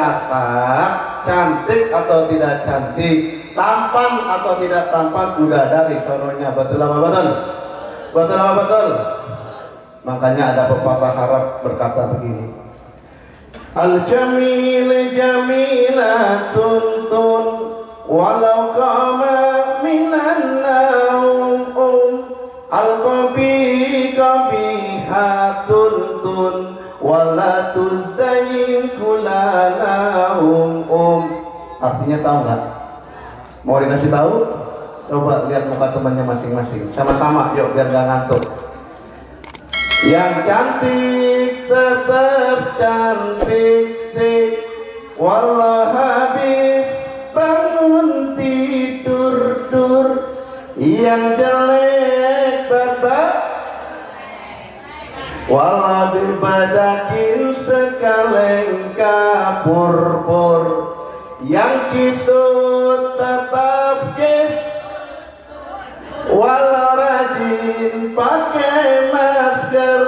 biasa, cantik atau tidak cantik, tampan atau tidak tampan, udah dari sononya. Betul apa betul? Betul apa betul? Makanya ada pepatah Arab berkata begini, al-jamil jamilatun tun walau qama minan naum, al-qabih qabihatun tun wala tuzayyin kulanahum. Artinya tahu nggak? Mau dikasih tahu? Coba lihat muka temannya masing-masing. Sama-sama, yuk biar nggak ngantuk. Yang cantik tetap cantik, walau habis bangun tidur. Yang jelek tetap, walau dibadakin sekaleng kapur-pur. Yang kisut tetap kis, walau rajin pakai masker.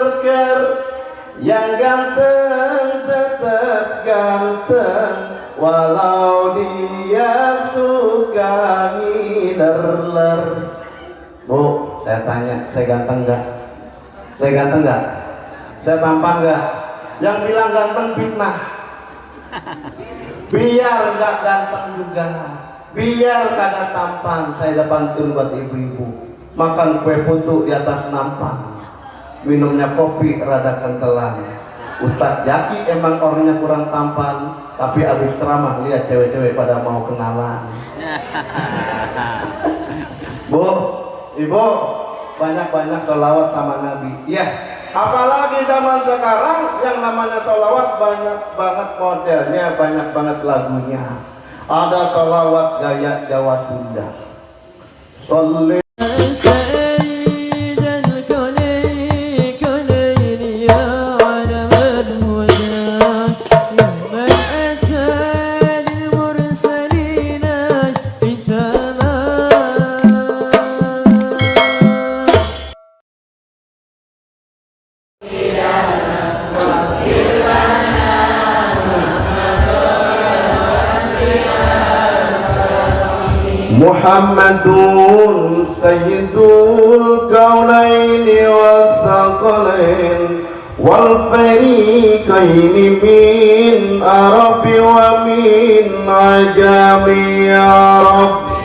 Yang ganteng tetap ganteng, walau dia suka ngiler-ler. Bu, saya tanya, saya ganteng nggak? Saya ganteng nggak? Saya tampan nggak? Yang bilang ganteng fitnah. Biar nggak ganteng juga, biar kagak tampan, saya pantun buat ibu-ibu. Makan kue putu di atas nampan, minumnya kopi rada kentelan. Ustadz Jaki emang orangnya kurang tampan, tapi abis ceramah lihat cewek-cewek pada mau kenalan. Bu, ibu, banyak-banyak sholawat sama Nabi. Iya, apalagi zaman sekarang yang namanya sholawat banyak banget modelnya, banyak banget lagunya. Ada sholawat gaya Jawa Sunda. Sholli Muhammadun sayyidul kaunaini wal thaqalain wal fariqaini min arabi wa min ajami ya Rabbi.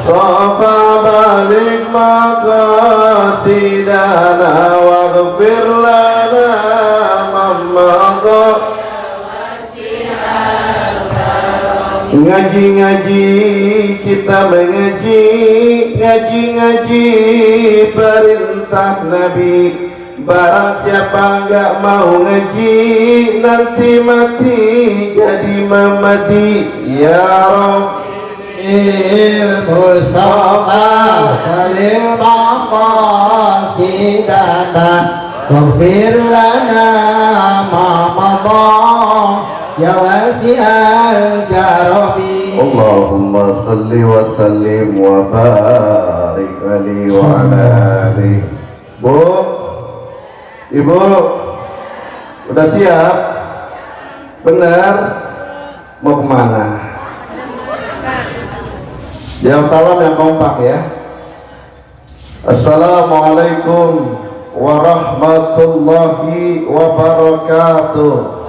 Safa balik maqasidana waghfir lana mamma. Ngaji-ngaji kita mengaji, ngaji-ngaji perintah Nabi. Barang siapa enggak mau ngaji, nanti mati jadi mamadi. Ya Rabbi Mustafa Khalil maqasidana waghfir lana ma madha ya wasi'al karami. Allahumma salli wa sallim wa barik alaihi wa ala alihi. Bu, ibu, udah siap? Benar? Mau kemana? Jawab salam yang kompak ya. Assalamualaikum warahmatullahi wabarakatuh.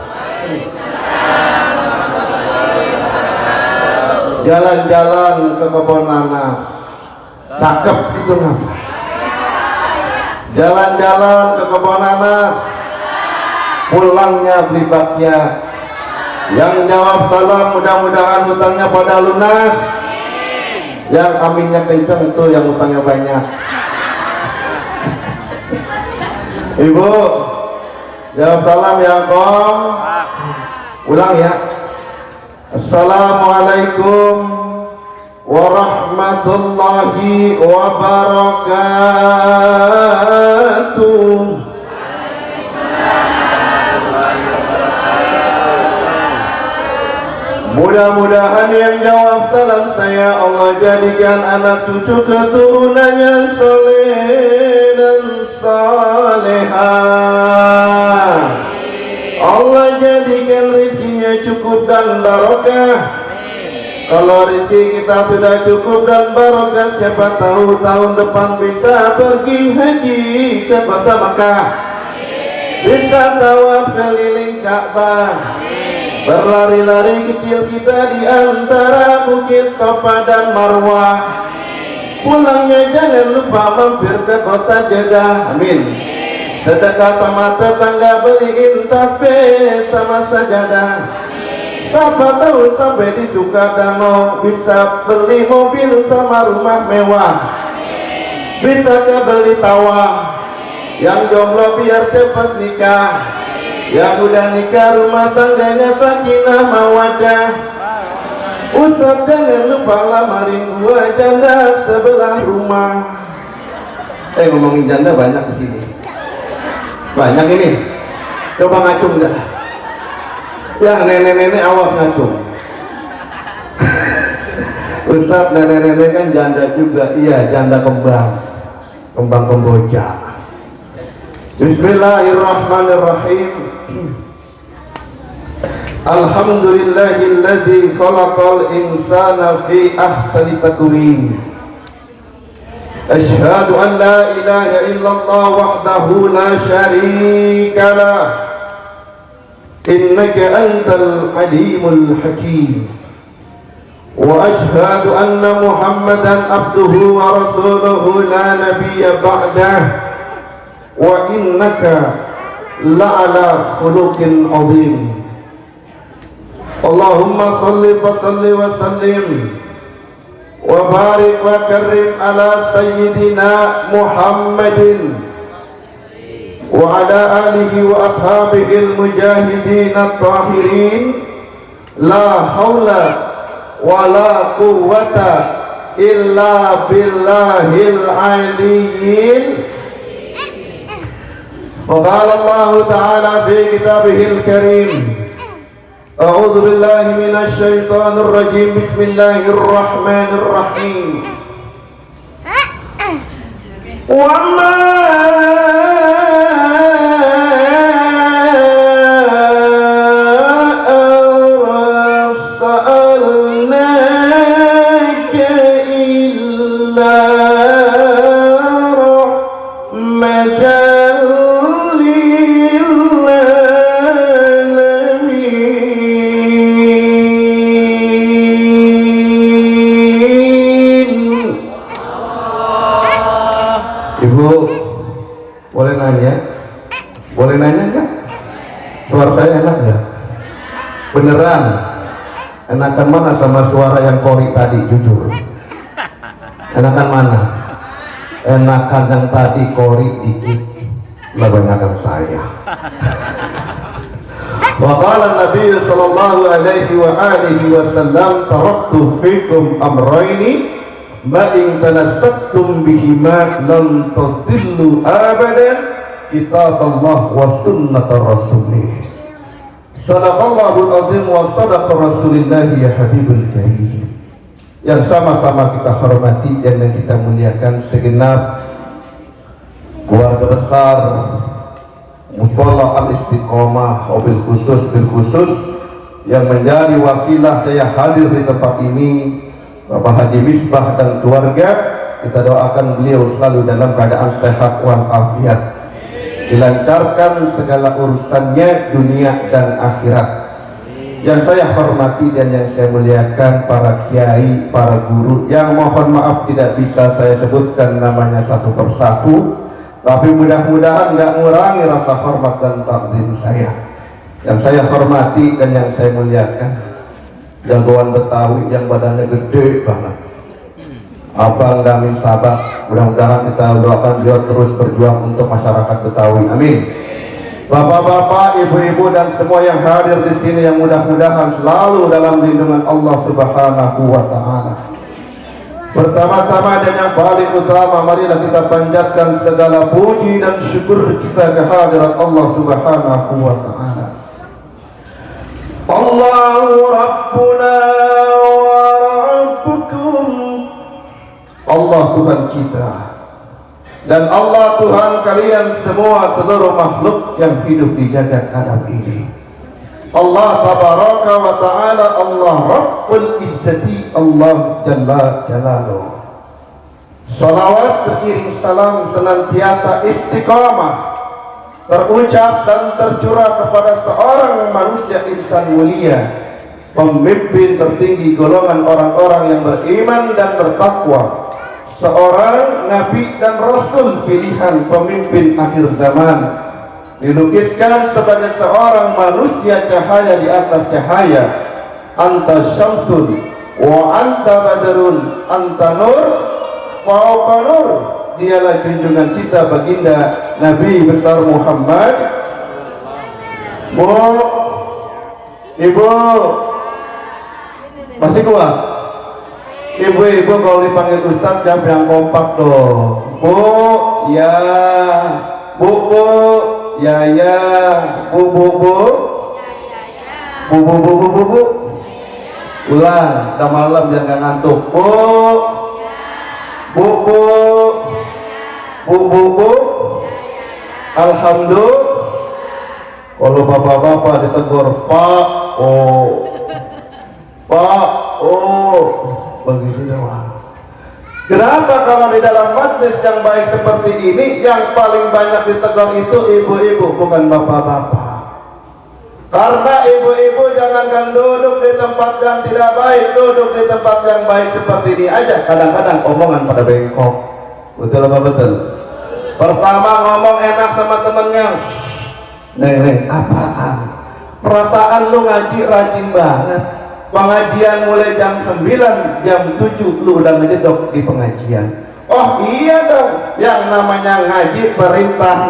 Jalan-jalan ke kebun nanas, cakep itu ngapa? Jalan-jalan ke kebun nanas, pulangnya beli bakya. Yang jawab salam mudah-mudahan hutangnya pada lunas. Yang aminnya kenceng tuh yang hutangnya banyak. Ibu, jawab salam yang kom. Ulang ya. Assalamualaikum warahmatullahi wabarakatuh. Mudah-mudahan yang jawab salam saya Allah jadikan anak cucu keturunannya soleh dan salehah. Allah jadikan rizkinya cukup dan barokah. Kalau rizki kita sudah cukup dan barokah, siapa tahu tahun depan bisa pergi haji ke kota Makkah, bisa tawaf keliling Ka'bah, berlari-lari kecil kita di antara bukit Safa dan Marwah. Pulangnya jangan lupa mampir ke kota Jeddah. Amin. Sedekah sama tetangga, beliin tasbih sama sajadah. Siapa tahu sampai di Sukadano bisa beli mobil sama rumah mewah, bisa kebeli sawah. Yang jomblo biar cepat nikah, yang udah nikah rumah tangganya sakinah mawadah. Ustaz jangan lupa lamarin gua janda sebelah rumah. Ngomongin janda banyak di sini. Banyak ini. Coba ngacung dah. Yang nenek-nenek awas ngacung. Ustaz, nenek-nenek kan janda juga. Iya, janda kembang. Kembang kemboja. Bismillahirrahmanirrahim. Alhamdulillahilladzi khalaqal insana fi ahsani taqwim. Asyhadu an la ilaha illallah wahdahu la syarika lah. Innaka antal alimul hakim. Wa asyhadu anna Muhammadan abduhu wa rasuluhu la nabiyya ba'dah. Wa innaka la'ala khuluqin azim. Allahumma salli wa salli wa sallim wa barik wa karim ala sayyidina Muhammadin wa ala alihi wa ashabihi al-mujahidin at-tahirin. La hawla wa la quwwata illa billahil aliyyil. Wa qala Allah ta'ala fi kitabihil karim, A'udzu billahi minasy syaithanir rajim. Bismillahirrahmanirrahim. Wa ma arsalnaka illa rahmatan Boleh nanya? Boleh nanya enggak? Suara saya enak enggak? Beneran? Enakan mana sama suara yang kori tadi, jujur? Enakan mana? Enakan yang tadi kori dikit, kebanyakan saya. Wa qala Nabi sallallahu alaihi wa alihi wasallam, taraktu fikum amrayni ma in tanassaktum bihima lam tadillu abadan, kitab Allah wa sunnat rasulih. Sadaqallahul azim wa sadaqa rasulillah ya habibul karim. Yang sama-sama kita hormati dan yang kita muliakan segenap keluarga besar Mushola Al-Istiqomah, bil khusus yang menjadi wasilah saya hadir di tempat ini, Bapak Haji Misbah dan keluarga. Kita doakan beliau selalu dalam keadaan sehat walafiat, dilancarkan segala urusannya dunia dan akhirat. Yang saya hormati dan yang saya muliakan para kiai, para guru, yang mohon maaf tidak bisa saya sebutkan namanya satu persatu, tapi mudah-mudahan nggak mengurangi rasa hormat dan takdim saya. Yang saya hormati dan yang saya muliakan, jagoan Betawi yang badannya gede banget, Abang Damin Sabak. Mudah-mudahan kita doakan beliau terus berjuang untuk masyarakat Betawi. Amin. Bapak-bapak, ibu-ibu dan semua yang hadir di sini, yang mudah-mudahan selalu dalam lindungan Allah Subhanahu wa taala. Pertama-tama dan yang paling utama, marilah kita panjatkan segala puji dan syukur kita kehadirat Allah Subhanahu wa taala. Allahu Rabbuna wa Rabbukum. Allah Tuhan kita dan Allah Tuhan kalian semua, seluruh makhluk yang hidup di jagat alam ini. Allah tabaraka wa ta'ala, Allah Rabbul Izzati, Allah Jalla Jalaluh. Salawat beriring salam senantiasa istiqamah terucap dan tercurah kepada seorang manusia insan mulia, pemimpin tertinggi golongan orang-orang yang beriman dan bertakwa, seorang nabi dan rasul pilihan, pemimpin akhir zaman, dilukiskan sebagai seorang manusia cahaya di atas cahaya. Anta syamsun wa anta badrun, anta nur fauqa nur. Dialah junjungan kita baginda Nabi besar Muhammad. Bu, ibu masih kuat? Ibu-ibu kalau dipanggil Ustadz jawab yang kompak dong. Bu, ya. Bu, ya ya. Bu, bu. Ulang, udah malam biar gak ngantuk. Bu. Alhamdulillah. Kalau bapak-bapak ditegur Pak, begitu doang. Kenapa kalau di dalam majlis yang baik seperti ini yang paling banyak ditegur itu ibu-ibu, bukan bapak-bapak? Karena ibu-ibu jangankan duduk di tempat yang tidak baik, duduk di tempat yang baik seperti ini aja kadang-kadang omongan pada bengkok. Betul apa betul? Pertama ngomong enak sama temennya, Neng, apaan? Perasaan lu ngaji rajin banget. Pengajian mulai jam 9, jam 7 lu udah ngejedok di pengajian. Oh iya dong, yang namanya ngaji perintah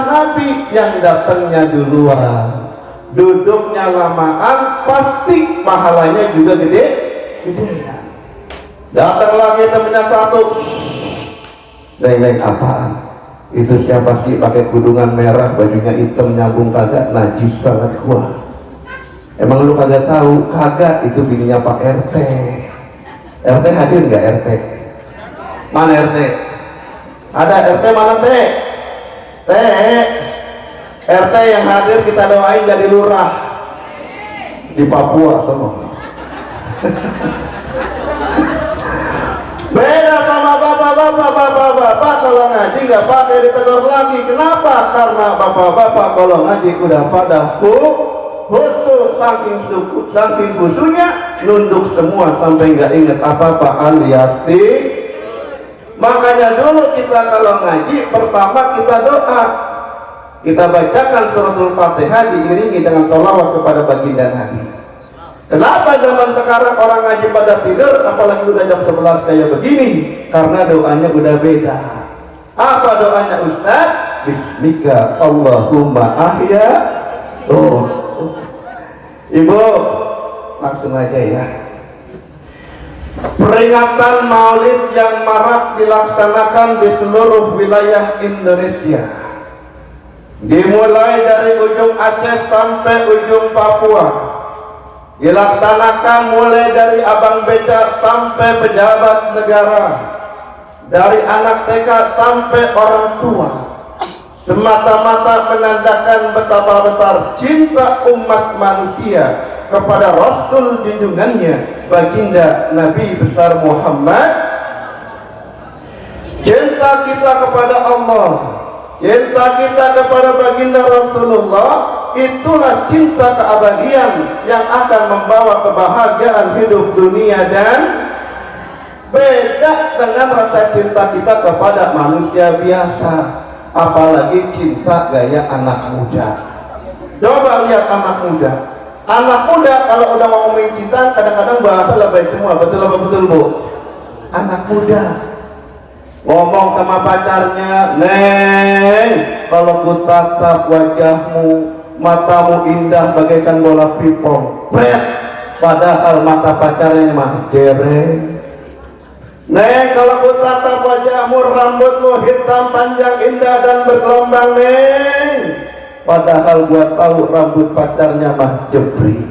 Nabi, yang datangnya duluan, duduknya lamaan, pasti pahalanya juga gedean. Datang lagi temennya satu, Neng, apaan? Itu siapa sih pakai kudungan merah, bajunya hitam, nyambung kagak, najis banget gua. Emang lu kagak tahu? Kagak, itu bininya Pak RT. RT hadir nggak RT? Mana RT? Ada RT mana teh? RT yang hadir kita doain jadi lurah di Papua semua. Beda sama bapak-bapak kalau ngaji nggak pakai ditegur lagi. Kenapa? Karena bapak-bapak kalau ngaji udah pada khusus, saking khusunya nunduk semua sampai nggak inget apa-apa alias Makanya dulu kita kalau ngaji pertama kita doa, kita bacakan suratul Fatihah diiringi dengan sholawat kepada baginda Nabi. Kenapa zaman sekarang orang ngaji pada tidur, apalagi udah jam 11 kayak begini? Karena doanya udah beda. Apa doanya Ustaz? Bismika Allahumma ahya. Ibu, langsung aja ya. Peringatan Maulid yang marak dilaksanakan di seluruh wilayah Indonesia, dimulai dari ujung Aceh sampai ujung Papua, dilaksanakan mulai dari abang beca sampai pejabat negara, dari anak TK sampai orang tua, semata-mata menandakan betapa besar cinta umat manusia kepada Rasul junjungannya baginda Nabi besar Muhammad. Cinta kita kepada Allah, cinta kita kepada baginda Rasulullah, itulah cinta keabadian yang akan membawa kebahagiaan hidup dunia dan beda dengan rasa cinta kita kepada manusia biasa, apalagi cinta gaya anak muda. Coba lihat anak muda. Anak muda kalau udah ngomongin cinta kadang-kadang bahasa lebay semua, betul apa betul Bu? Anak muda ngomong sama pacarnya, Neng, kalau ku tatap wajahmu, matamu indah bagaikan bola pingpong. Padahal mata pacarnya mah jereng. Neng, kalau ku tatap wajahmu, rambutmu hitam panjang indah dan bergelombang, Neng. Padahal gua tahu rambut pacarnya mah jepri.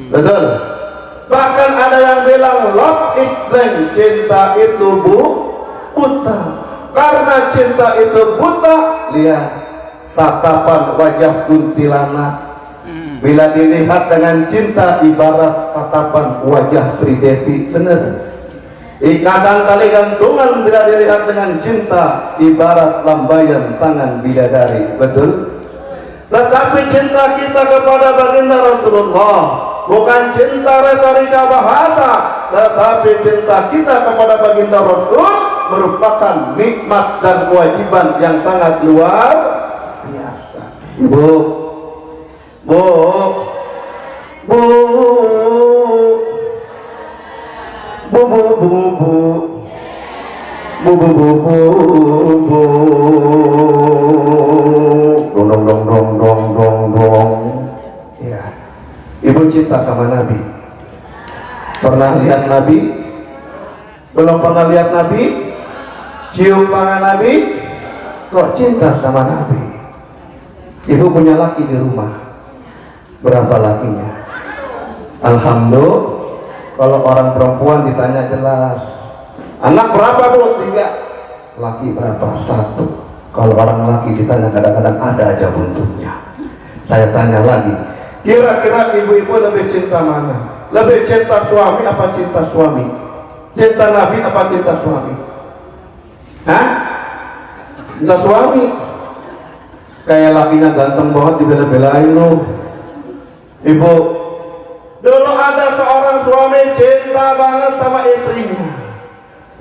Betul. Bahkan ada yang bilang love is blind, cinta itu buta. Karena cinta itu buta, lihat tatapan wajah kuntilanak, Bila dilihat dengan cinta ibarat tatapan wajah Sri Devi, benar. Ikatan tali gantungan bila dilihat dengan cinta ibarat lambaian tangan bidadari, betul. Tetapi cinta kita kepada baginda Rasulullah bukan cinta retorika bahasa, tetapi cinta kita kepada baginda Rasul merupakan nikmat dan kewajiban yang sangat luar biasa. Bu, bu, bu, bu, bu, bu, bu, bu, bu, bu, bu, dong, dong, dong, dong, dong, dong. Ya, ibu cinta sama Nabi. Pernah lihat Nabi? Belum pernah lihat Nabi? Cium tangan Nabi? Kok cinta sama Nabi? Ibu punya laki di rumah. Berapa lakinya? Alhamdulillah. Kalau orang perempuan ditanya jelas. Anak berapa bu? 3. Laki berapa? 1. Kalau orang laki ditanya kadang-kadang ada aja buntutnya. Saya tanya lagi, kira-kira ibu-ibu lebih cinta mana? Lebih cinta suami apa cinta suami? Cinta Nabi apa cinta suami? Hah? Cinta suami. Kayak lakinya ganteng banget dibela-belain loh. Ibu, dulu ada seorang suami cinta banget sama istrinya.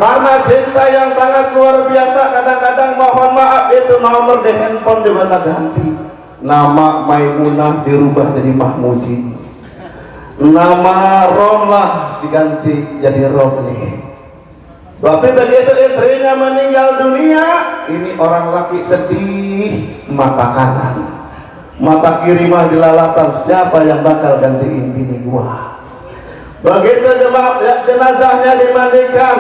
Karena cinta yang sangat luar biasa, kadang-kadang mohon maaf itu nomor di handphone juga ganti. Nama Maimunah dirubah jadi Mahmudi. Nama Romlah diganti jadi Romli. Tapi begitu istrinya meninggal dunia, ini orang laki sedih, mata kanan, mata kiri mah dilalatan, siapa yang bakal gantiin bini gua. Begitu jenazahnya dimandikan,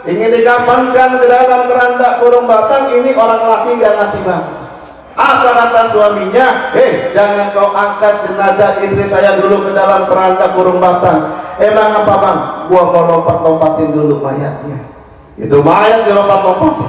ingin dikafankan ke dalam keranda kurung batang, ini orang laki gak ngasih bang. Apa kata suaminya? Jangan kau angkat jenazah istri saya dulu ke dalam keranda kurung batang. Emang apa bang? Gua mau lompat-lompatin dulu mayatnya. Itu mayat dilompat-lompatin.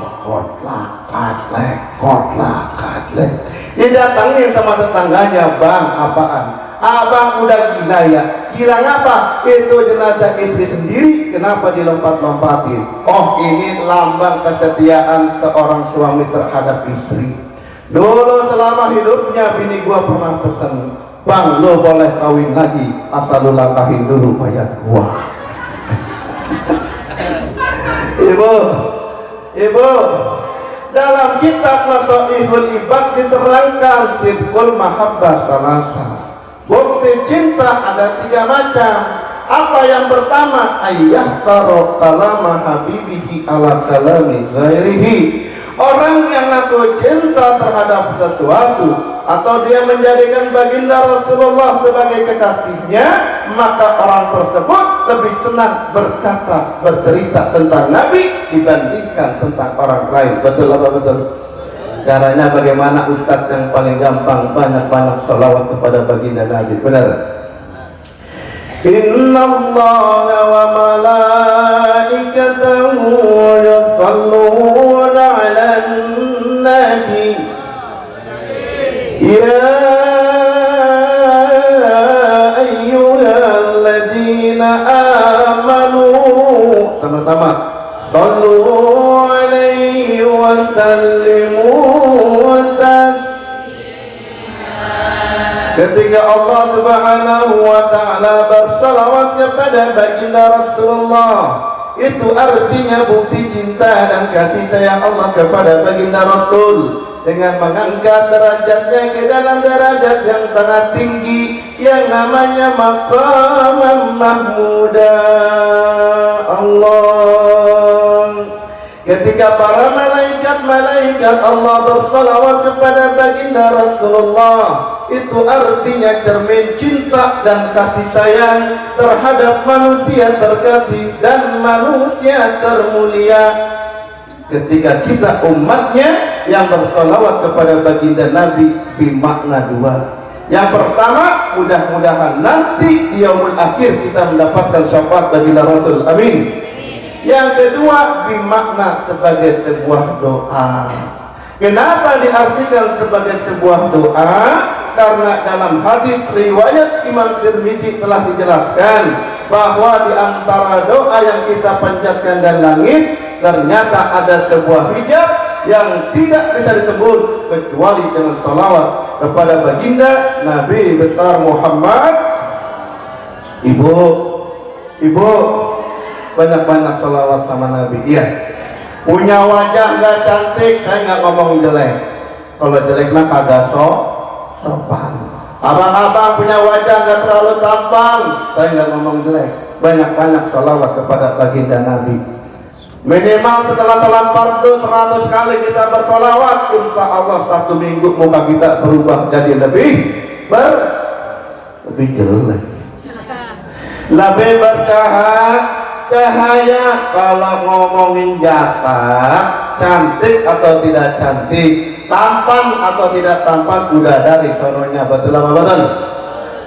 Kotlak-katlek. Didatangin sama tetangganya, bang apaan? Abang udah gila ya? Gila ngapa? Itu jenazah istri sendiri, kenapa dilompat-lompatin? Oh, ini lambang kesetiaan seorang suami terhadap istri. Dulu selama hidupnya bini gua pernah pesen, bang lo boleh kawin lagi asal lo langkahin dulu mayat gua. Ibu, dalam kitab Nasaihul Ibad diterangkan sidqul mahabbah salasa. Bukti cinta ada 3 macam. Apa yang pertama? Ayah taro kalama habibihi ala kalami ghairihi. Orang yang ngaku cinta terhadap sesuatu atau dia menjadikan baginda Rasulullah sebagai kekasihnya, maka orang tersebut lebih senang berkata, bercerita tentang Nabi dibandingkan tentang orang lain. Betul apa betul? Caranya bagaimana Ustadz yang paling gampang? Banyak-banyak salawat kepada baginda Nabi. Benar? Inna Allah wa malaikatahu yusalluna ala nabi ya ayyuhalladzina amanu, sama-sama sallu alaihi wa sallimu taslima. Ketika Allah Subhanahu wa ta'ala bersalawat kepada baginda Rasulullah, itu artinya bukti cinta dan kasih sayang Allah kepada baginda Rasul dengan mengangkat derajatnya ke dalam derajat yang sangat tinggi yang namanya maqam mahmuda. Allah, ketika para malaikat Allah bersalawat kepada baginda Rasulullah, itu artinya cermin cinta dan kasih sayang terhadap manusia terkasih dan manusia termulia. Ketika kita umatnya yang bersalawat kepada baginda Nabi bermakna 2. Yang pertama, mudah-mudahan nanti di yaumul akhir kita mendapatkan syafaat baginda Rasul. Amin. Yang kedua, bermakna sebagai sebuah doa. Kenapa diartikan sebagai sebuah doa? karena dalam hadis riwayat Imam Tirmizi telah dijelaskan bahwa di antara doa yang kita panjatkan dan langit ternyata ada sebuah hijab yang tidak bisa ditembus kecuali dengan salawat kepada baginda Nabi besar Muhammad. Ibu banyak-banyak salawat sama Nabi. Iya, punya wajah nggak cantik, saya nggak ngomong jelek. Kalau jelek mah kagak sopan. Abang-abang punya wajah nggak terlalu tampan, saya nggak ngomong jelek. Banyak-banyak salawat kepada baginda Nabi. Minimal setelah salat fardu 100 kali kita bersolawat, insya Allah 1 minggu muka kita berubah jadi lebih jelek, lebih bercahaya. Kalau ngomongin jasad, cantik atau tidak cantik, tampan atau tidak tampan, udah dari sononya. Betul apa betul?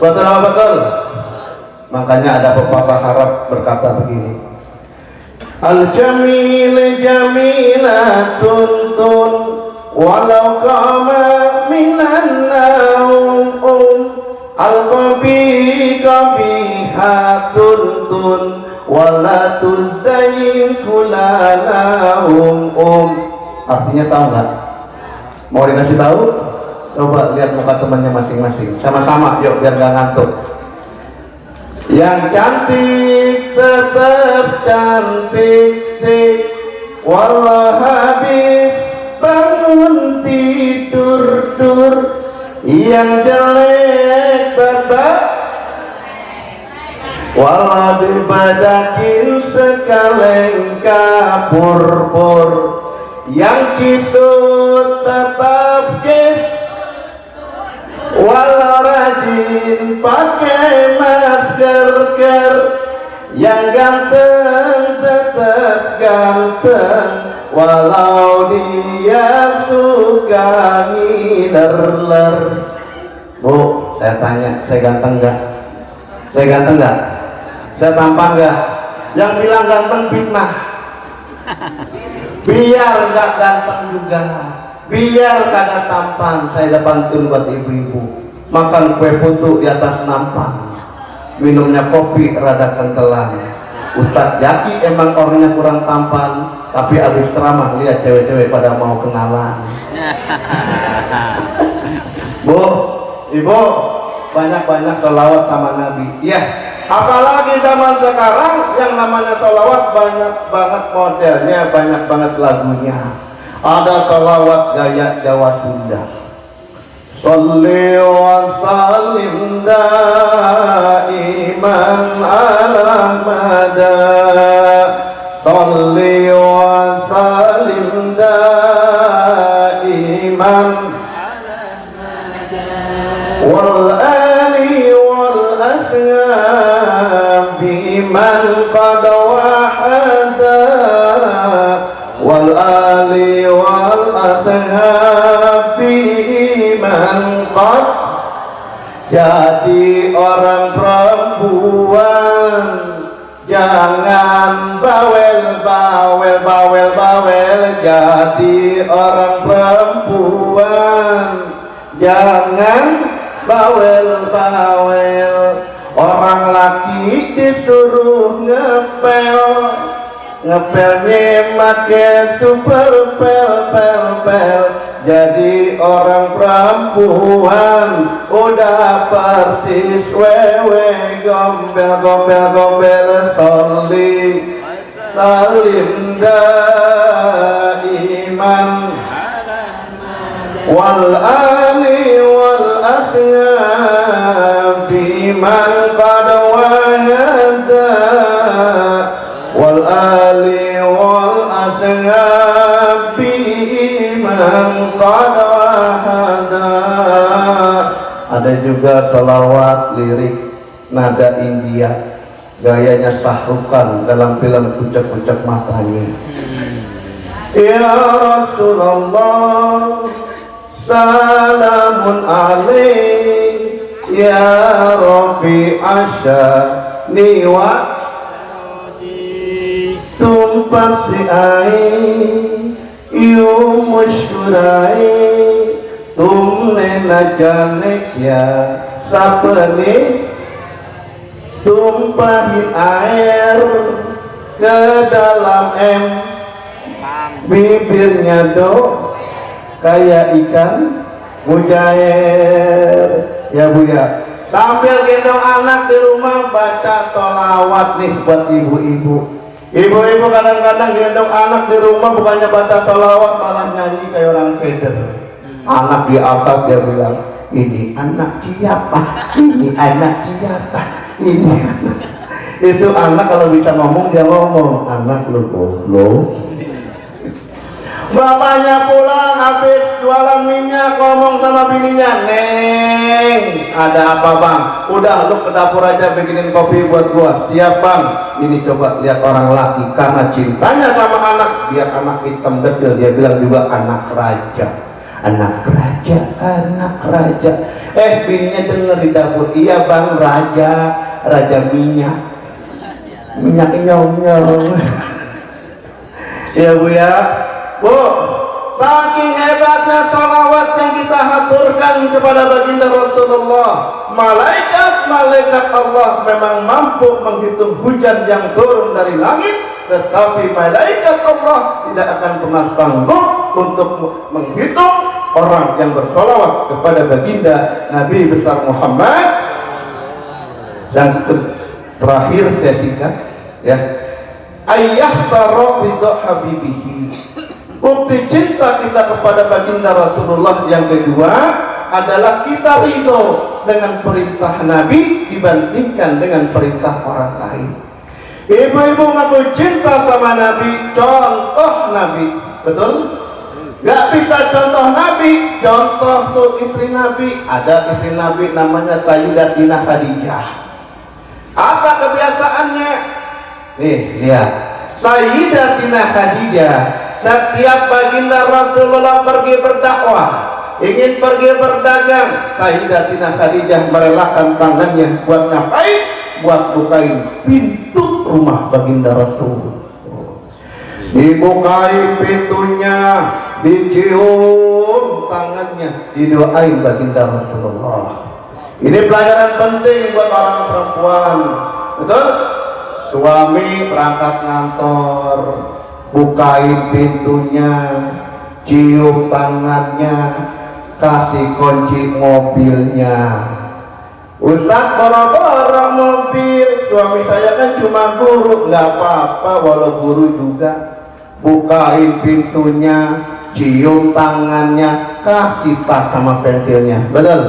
Betul apa betul? Makanya ada pepatah Arab berkata begini, al-jamil jamilatun tun walau qama minan naum al-qabi qabihatun tun wala tuzayyin kulanahum Artinya tahu nggak? Mau dikasih tahu? Coba lihat muka temannya masing-masing. Sama-sama, yuk biar nggak ngantuk. Yang cantik tetap cantik, walau habis bangun tidur. Yang jelek tetap, walau dibadakin sekaleng kapur. Yang kisut tetap kis, walau rajin pakai masker. Yang ganteng tetap ganteng, walau dia suka ngiler. Bu, saya tanya, saya ganteng nggak? Saya ganteng nggak? Saya tampan nggak? Yang bilang ganteng fitnah. Biar nggak ganteng juga, biar kagak tampan, saya pantun buat ibu-ibu. Makan kue putu di atas nampan, minumnya kopi rada kentelan. Ustadz Jaki emang orangnya kurang tampan, tapi abis ceramah lihat cewek-cewek pada mau kenalan. Bu, ibu, banyak-banyak sholawat sama Nabi. Iya, apalagi zaman sekarang yang namanya sholawat banyak banget modelnya, banyak banget lagunya. Ada sholawat gaya Jawa Sunda. Sholli wa sallim daiman ala mada, sholli wa sallim daiman wal ali wal ashabi man qad wahada, wal ali wal ashabi man qad. Jadi orang perempuan jangan bawel. Jadi orang perempuan jangan bawel. Orang laki disuruh ngepelnya make super pel. Jadi orang perempuan udah persis wewe gombel. Sholli salim daiman wal ali wal ashabi man qad wahada, wal ali wal ashabi man qad wahada. Ada juga selawat lirik nada India, gayanya Sahrukan dalam film Kucak-Kucak Matanya. Ya Rasulullah salamun alaik, ya Rabbi asyani wa tumpasi ai yu mushkurai tumnena janek ya sapeni tumpahin air ke dalam bibirnya do kayak ikan mujair ya Bu ya. Sambil gendong anak di rumah baca sholawat nih buat ibu-ibu. Ibu-ibu kadang-kadang gendong anak di rumah bukannya baca sholawat malah nyanyi kayak orang keder. Anak diangkat dia bilang, ini anak siapa? Ini anak siapa? Ini anak. Itu anak kalau bisa ngomong dia ngomong, anak lu goblok. Bapaknya pulang habis jualan minyak ngomong sama bininya, Neng, ada apa bang? Udah lu ke dapur aja bikinin kopi buat gua. Siap bang. Ini coba lihat orang laki karena cintanya sama anak, biar anak hitam dekil dia bilang juga anak raja. Anak raja, anak raja. Bininya denger di dapur, iya bang, raja, raja minyak, minyak nyong-nyong. Ya Bu ya. Bu, saking hebatnya salawat yang kita haturkan kepada baginda Rasulullah, malaikat-malaikat Allah memang mampu menghitung hujan yang turun dari langit, tetapi malaikat Allah tidak akan pernah sanggup untuk menghitung orang yang bersalawat kepada baginda Nabi besar Muhammad. Dan terakhir saya singkat ya, ayah taro ridho habibihi. Bukti cinta kita kepada baginda Rasulullah yang kedua adalah kita ridho dengan perintah Nabi dibandingkan dengan perintah orang lain. Ibu-ibu ngaku cinta sama Nabi, contoh Nabi, betul? Gak bisa contoh Nabi, contoh tuh istri Nabi. Ada istri Nabi namanya Sayyidatina Khadijah. Apa kebiasaannya? Nih lihat, Sayyidatina Khadijah setiap baginda Rasulullah pergi berdakwah, ingin pergi berdagang, Sayyidatina Khadijah merelakan tangannya buat ngapain? Buat bukain pintu rumah baginda Rasul. Dibukain pintunya, dicium tangannya, didoain baginda Rasulullah. Ini pelajaran penting buat orang perempuan, betul? Suami berangkat ngantor, bukain pintunya, cium tangannya, kasih kunci mobilnya. Ustadz boro-boro mobil, suami saya kan cuma guru, nggak apa-apa walau guru juga. Bukain pintunya, cium tangannya, kasih tas sama pensilnya, betul?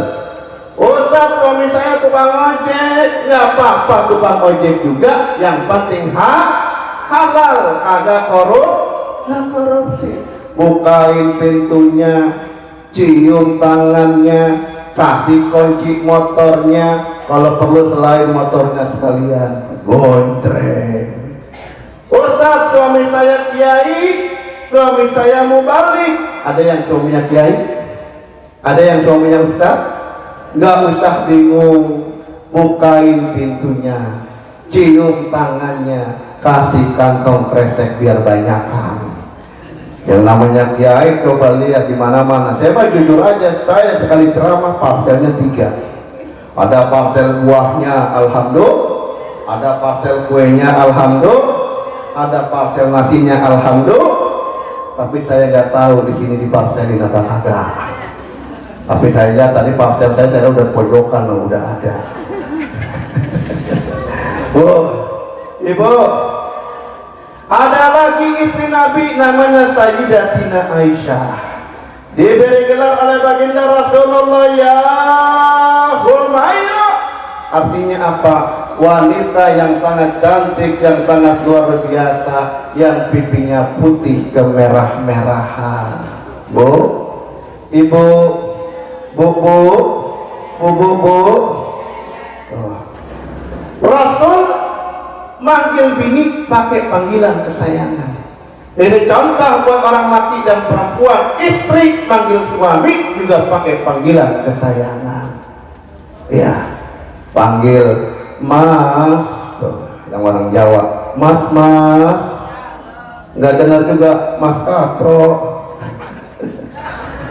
Ustadz suami saya tukang ojek, nggak apa-apa tukang ojek juga, yang penting halal, agak korupsi. Bukain pintunya, cium tangannya, kasih kunci motornya, kalau perlu selain motornya sekalian gondreng. Ustaz suami saya kiai, suami saya mau balik. Ada yang suaminya kiai, ada yang suaminya ustaz. Nggak usah bingung, bukain pintunya, cium tangannya, kasih kantong kresek biar banyakan. Yang namanya kiai coba lihat di mana-mana. Saya mah jujur aja, saya sekali ceramah parselnya 3. Ada parsel buahnya alhamdulillah, ada parsel kuenya alhamdulillah, ada parsel nasinya alhamdulillah. Tapi saya nggak tahu di sini di parselin apa kagak. Tapi saya lihat tadi parsel saya udah pojokan loh, udah ada. Bu, ibu, ada lagi istri Nabi namanya Sayyidatina Aisyah. Diberi gelar oleh baginda Rasulullah ya Humaira. Artinya apa? Wanita yang sangat cantik, yang sangat luar biasa, yang pipinya putih kemerah-merahan. Bu, ibu, bu. Oh. Rasul manggil bini pakai panggilan kesayangan. Ini contoh buat orang laki dan perempuan. Istri manggil suami juga pakai panggilan kesayangan. Ya, panggil mas, yang orang Jawa, mas. Nggak dengar juga mas katro.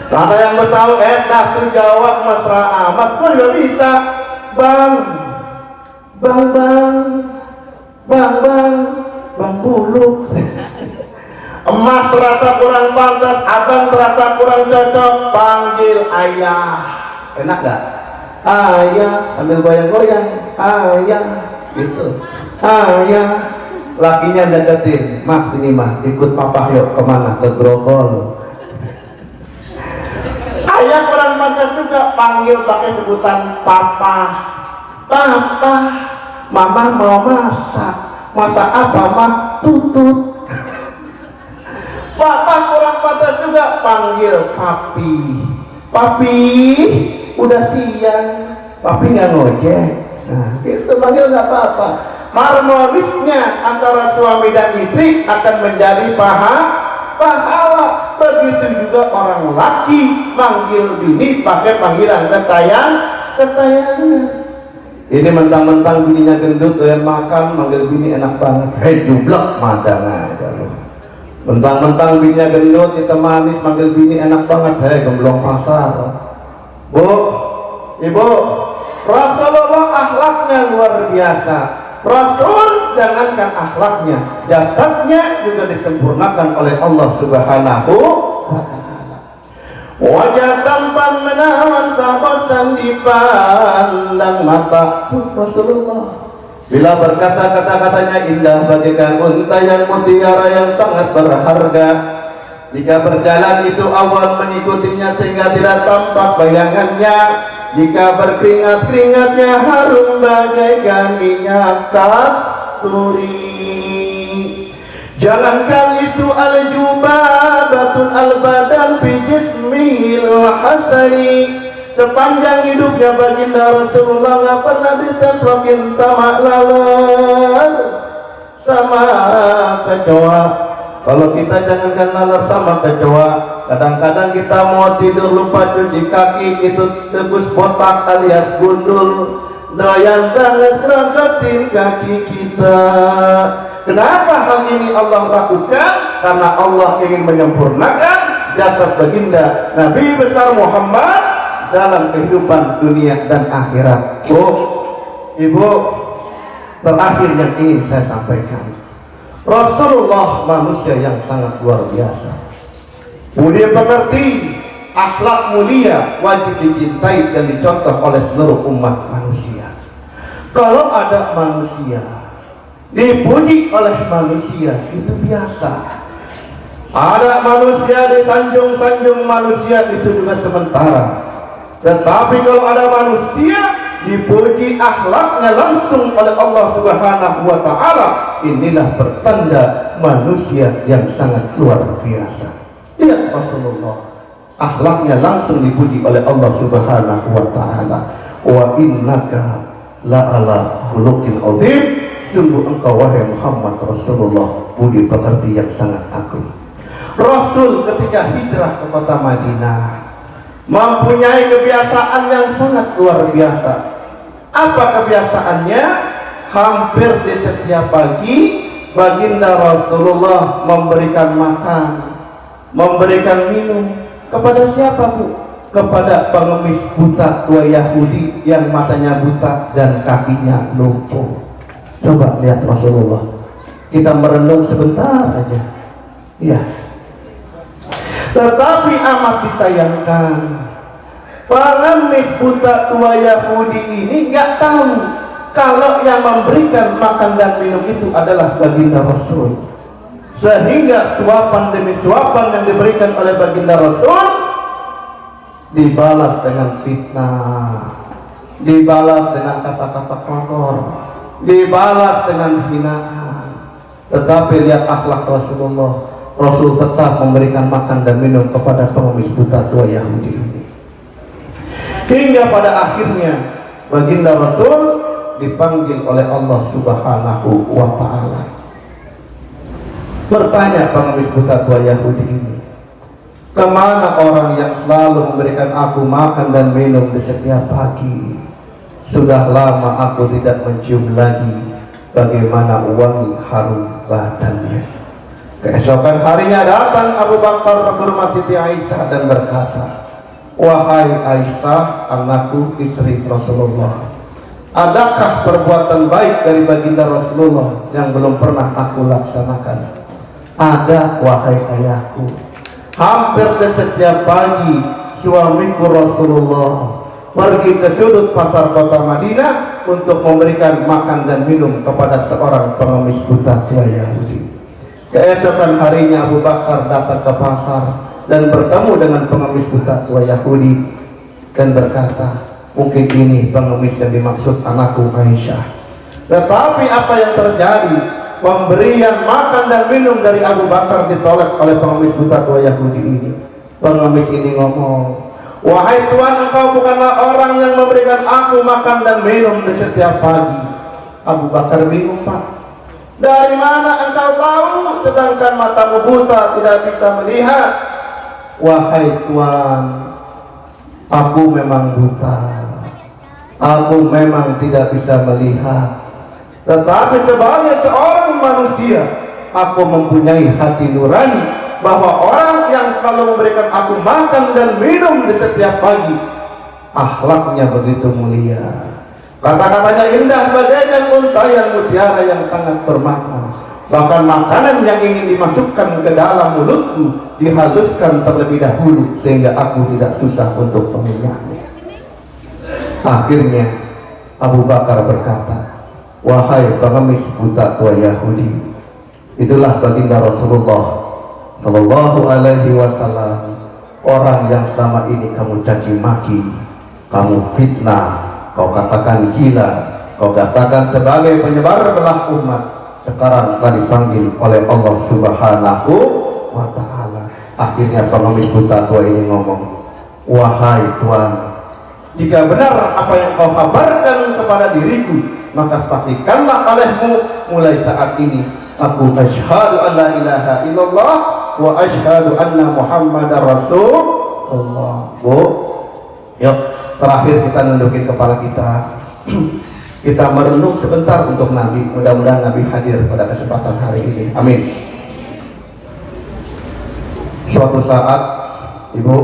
Kata yang Betawi, dah tuh jawab mesra amat pun gak bisa. Bang, bang, bang, bang, bang, bang buluk. Emas terasa kurang pantas, abang terasa kurang cocok, panggil ayah. Enak gak? Ayah, sambil goyang-goyang, ayah, gitu. Ayah, lakinya deketin, Mak sini mah, ikut papa yuk, kemana? Ke Grogol. Ayah kurang pantas juga, panggil pakai sebutan papa. Papa, mama mau masak. Masak apa, Mak? Tutut. Papa kurang pantas juga, panggil papi. Papi, udah siang. Papi nggak ngojek. Nah, itu panggil nggak apa-apa. Harmonisnya antara suami dan istri akan menjadi pahala. Begitu juga orang laki manggil bini pakai panggilan kesayangan. Ini mentang-mentang bininya gendut doyan makan, manggil bini enak banget. Hei jublek, madang aja loh. Mentang-mentang bininya gendut, kita manis, manggil bini enak banget. Hei gemblong pasar. Bu, ibu, Rasulullah akhlaknya luar biasa. Rasul jangankan akhlaknya, jasadnya juga disempurnakan oleh Allah Subhanahu wa ta'ala. Wajah tampan menawan, tak bosan dipandang mata. Rasulullah bila berkata kata-katanya indah bagaikan unta yang mutiara yang sangat berharga. Jika berjalan itu awal mengikutinya sehingga tidak tampak bayangannya. Jika berkeringat-keringatnya harum bagaikan minyak kasturi. Jangankan itu al-jubabatun al-badan fi jismil hasani. Sepanjang hidupnya baginda Rasulullah nggak pernah ditemprokin sama lalat, sama kecoa. Kalau kita jangankan lalat sama kecoa, kadang-kadang kita mau tidur lupa cuci kaki, itu tebus botak alias gundul. Doyan banget ngerogotin kaki kita. Kenapa hal ini Allah lakukan? Karena Allah ingin menyempurnakan jasad baginda Nabi besar Muhammad dalam kehidupan dunia dan akhirat. Bu, ibu, terakhir yang ingin saya sampaikan, Rasulullah manusia yang sangat luar biasa. Budi pekerti, akhlak mulia, wajib dicintai dan dicontoh oleh seluruh umat manusia. Kalau ada manusia dipuji oleh manusia, itu biasa. Ada manusia disanjung-sanjung manusia, itu juga sementara. Tetapi kalau ada manusia dipuji akhlaknya langsung oleh Allah Subhanahu wa ta'ala, inilah pertanda manusia yang sangat luar biasa. Lihat Rasulullah, akhlaknya langsung dipuji oleh Allah Subhanahu wa ta'ala. Wa innaka la'ala khuluqin azim. Sungguh engkau wahai Muhammad Rasulullah budi pekerti yang sangat agung. Rasul ketika hijrah ke kota Madinah mempunyai kebiasaan yang sangat luar biasa. Apa kebiasaannya? Hampir di setiap pagi baginda Rasulullah memberikan makan, memberikan minum kepada siapa, Bu? Kepada pengemis buta tua Yahudi yang matanya buta dan kakinya lumpuh. Coba lihat Rasulullah. Kita merenung sebentar aja. Iya. Tetapi amat disayangkan, pengemis buta tua Yahudi ini nggak tahu kalau yang memberikan makan dan minum itu adalah baginda Rasul. Sehingga suapan demi suapan yang diberikan oleh baginda Rasul dibalas dengan fitnah, dibalas dengan kata-kata kotor, dibalas dengan hinaan. Tetapi lihat akhlak Rasulullah, Rasul tetap memberikan makan dan minum kepada pengemis buta tua Yahudi ini. Hingga pada akhirnya baginda Rasul dipanggil oleh Allah Subhanahu wa ta'ala. Bertanya pengemis buta tua Yahudi ini, kemana orang yang selalu memberikan aku makan dan minum di setiap pagi? Sudah lama aku tidak mencium lagi bagaimana wangi harum badannya. Keesokan harinya datang Abu Bakar ke rumah Siti Aisyah dan berkata, Wahai Aisyah, anakku, istri Rasulullah, adakah perbuatan baik dari baginda Rasulullah yang belum pernah aku laksanakan? Ada, wahai ayahku. Hampir di setiap pagi suamiku Rasulullah pergi ke sudut pasar kota Madinah untuk memberikan makan dan minum kepada seorang pengemis buta tua Yahudi. Keesokan harinya Abu Bakar datang ke pasar dan bertemu dengan pengemis buta tua Yahudi dan berkata, mungkin ini pengemis yang dimaksud anakku Aisyah. Tetapi apa yang terjadi? Pemberian makan dan minum dari Abu Bakar ditolak oleh pengemis buta tua Yahudi ini. Pengemis ini ngomong, wahai Tuhan, engkau bukanlah orang yang memberikan aku makan dan minum di setiap pagi. Abu Bakar bingung, Pak. Dari mana engkau tahu sedangkan matamu buta tidak bisa melihat? Wahai Tuhan, aku memang buta, aku memang tidak bisa melihat, tetapi sebagai seorang manusia aku mempunyai hati nurani bahwa orang yang selalu memberikan aku makan dan minum di setiap pagi akhlaknya begitu mulia, kata-katanya indah bagaikan untayan mutiara yang sangat bermakna. Bahkan makanan yang ingin dimasukkan ke dalam mulutku dihaluskan terlebih dahulu sehingga aku tidak susah untuk mengunyahnya. Akhirnya Abu Bakar berkata, wahai pengemis buta tua Yahudi, itulah baginda Rasulullah Sallallahu Alaihi Wasallam, orang yang selama ini kamu caci maki, kamu fitnah, kau katakan gila, kau katakan sebagai penyebar belah umat, sekarang telah dipanggil oleh Allah Subhanahu wa Ta'ala. Akhirnya pengemis buta tua ini ngomong, wahai Tuhan, jika benar apa yang kau kabarkan kepada diriku, maka saksikanlah olehmu mulai saat ini aku asyhadu an la ilaha illallah wa asyhadu anna muhammadar rasulullah. Bu, yuk terakhir kita nundukin kepala kita. Kita merenung sebentar untuk Nabi. Mudah-mudahan Nabi hadir pada kesempatan hari ini. Amin. Suatu saat, Ibu,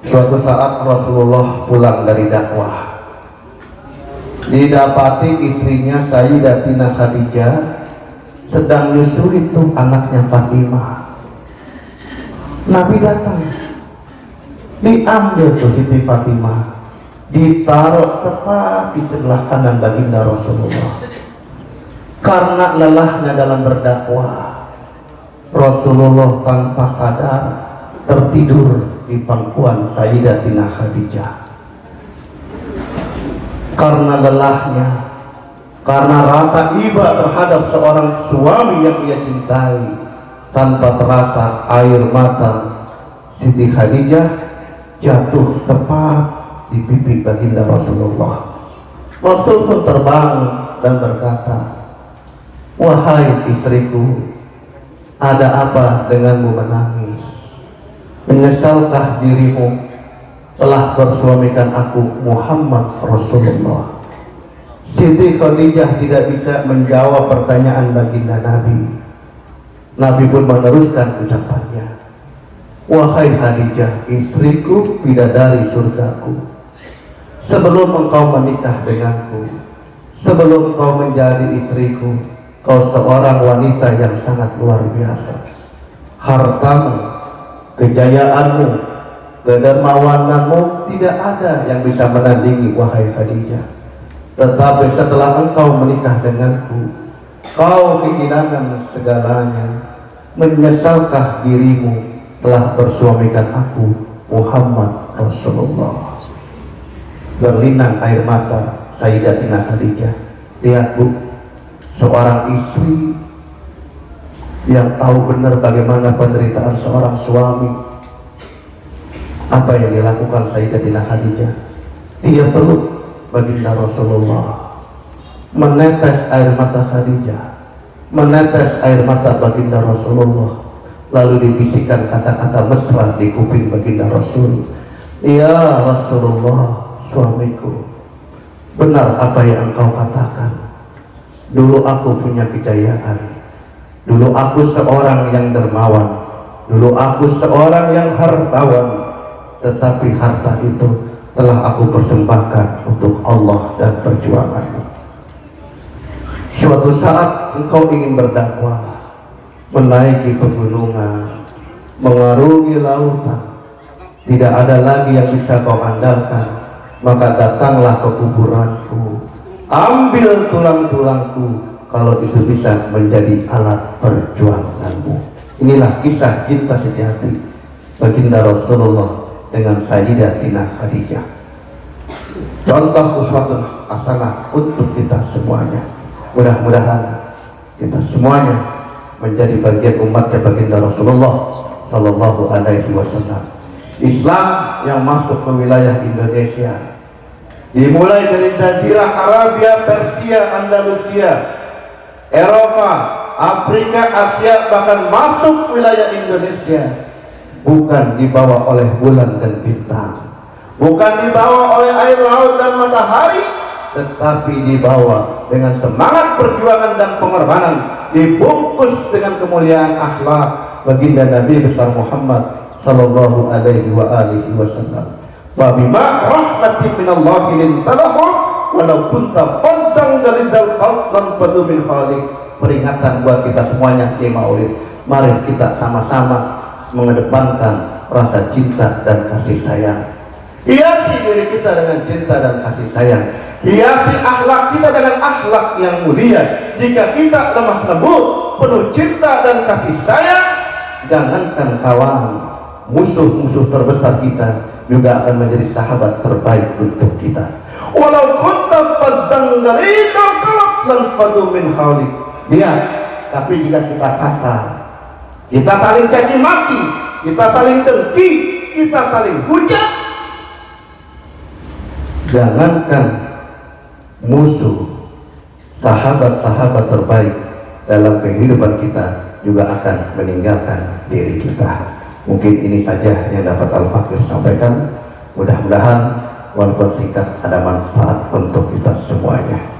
suatu saat Rasulullah pulang dari dakwah. Didapati istrinya Sayyidatina Khadijah sedang nyusui itu anaknya Fatimah. Nabi datang, diambil tuh Siti Fatimah, ditaruh tepat di sebelah kanan baginda Rasulullah. Karena lelahnya dalam berdakwah, Rasulullah tanpa sadar tertidur di pangkuan Sayyidatina Khadijah. Karena lelahnya, karena rasa iba terhadap seorang suami yang ia cintai, tanpa terasa air mata Siti Khadijah jatuh tepat di pipi baginda Rasulullah. Rasul pun terbangun dan berkata, wahai istriku, ada apa denganmu menangis? Menyesalkah dirimu telah bersuamikan aku Muhammad Rasulullah? Siti Khadijah tidak bisa menjawab pertanyaan baginda Nabi. Nabi pun meneruskan ucapannya, wahai Khadijah, istriku, bidadari surgaku, sebelum engkau menikah denganku, sebelum engkau menjadi istriku, kau seorang wanita yang sangat luar biasa. Hartamu, kejayaanmu, kedermawananmu tidak ada yang bisa menandingi, wahai Khadijah. Tetapi setelah engkau menikah denganku, kau kehilangan segalanya. Menyesalkah dirimu telah bersuamikan aku Muhammad Rasulullah? Berlinang air mata Sayyidatina Khadijah. Lihat Bu, seorang istri yang tahu benar bagaimana penderitaan seorang suami. Apa yang dilakukan Sayyidatina Khadijah? Dia peluk baginda Rasulullah, menetes air mata Khadijah, menetes air mata baginda Rasulullah, lalu dibisikkan kata-kata mesra di kuping baginda Rasul. Ya Rasulullah, suamiku, benar apa yang engkau katakan. Dulu aku punya kejayaan, dulu aku seorang yang dermawan, dulu aku seorang yang hartawan, tetapi harta itu telah aku persembahkan untuk Allah dan perjuanganmu. Suatu saat engkau ingin berdakwah, menaiki pegunungan, mengarungi lautan, tidak ada lagi yang bisa kau andalkan, maka datanglah ke kuburanku, ambil tulang-tulangku, kalau itu bisa menjadi alat perjuanganmu. Inilah kisah cinta sejati baginda Rasulullah dengan Sayyidatina Khadijah. Contoh uswatun hasanah untuk kita semuanya. Mudah-mudahan kita semuanya menjadi bagian umatnya baginda Rasulullah Sallallahu Alaihi Wasallam. Islam yang masuk ke wilayah Indonesia dimulai dari Jazirah Arabia, Persia, Andalusia, Eropa, Afrika, Asia, bahkan masuk wilayah Indonesia, bukan dibawa oleh bulan dan bintang, bukan dibawa oleh air laut dan matahari, tetapi dibawa dengan semangat perjuangan dan pengorbanan, dibungkus dengan kemuliaan akhlak baginda Nabi besar Muhammad sallallahu alaihi wa alihi wasallam. Wa bima rahmatin minallahi lintalahum walau kunta fazzan ghalizal qalb lam fadu min khaliq. Peringatan buat kita semuanya di Maulid, mari kita sama-sama mengedepankan rasa cinta dan kasih sayang. Hiasi diri kita dengan cinta dan kasih sayang, hiasi akhlak kita dengan akhlak yang mulia. Jika kita lemah lembut, penuh cinta dan kasih sayang, jangankan kawan, musuh-musuh terbesar kita juga akan menjadi sahabat terbaik untuk kita. Walau kunta fazzan ghalizal qalb lan fadu min hawlik. Dia, tapi jika kita kasar, kita saling caci maki, kita saling dengki, kita saling hujat, jangankan musuh, sahabat-sahabat terbaik dalam kehidupan kita juga akan meninggalkan diri kita. Mungkin ini saja yang dapat Al-Fakir sampaikan. Mudah-mudahan walaupun singkat ada manfaat untuk kita semuanya.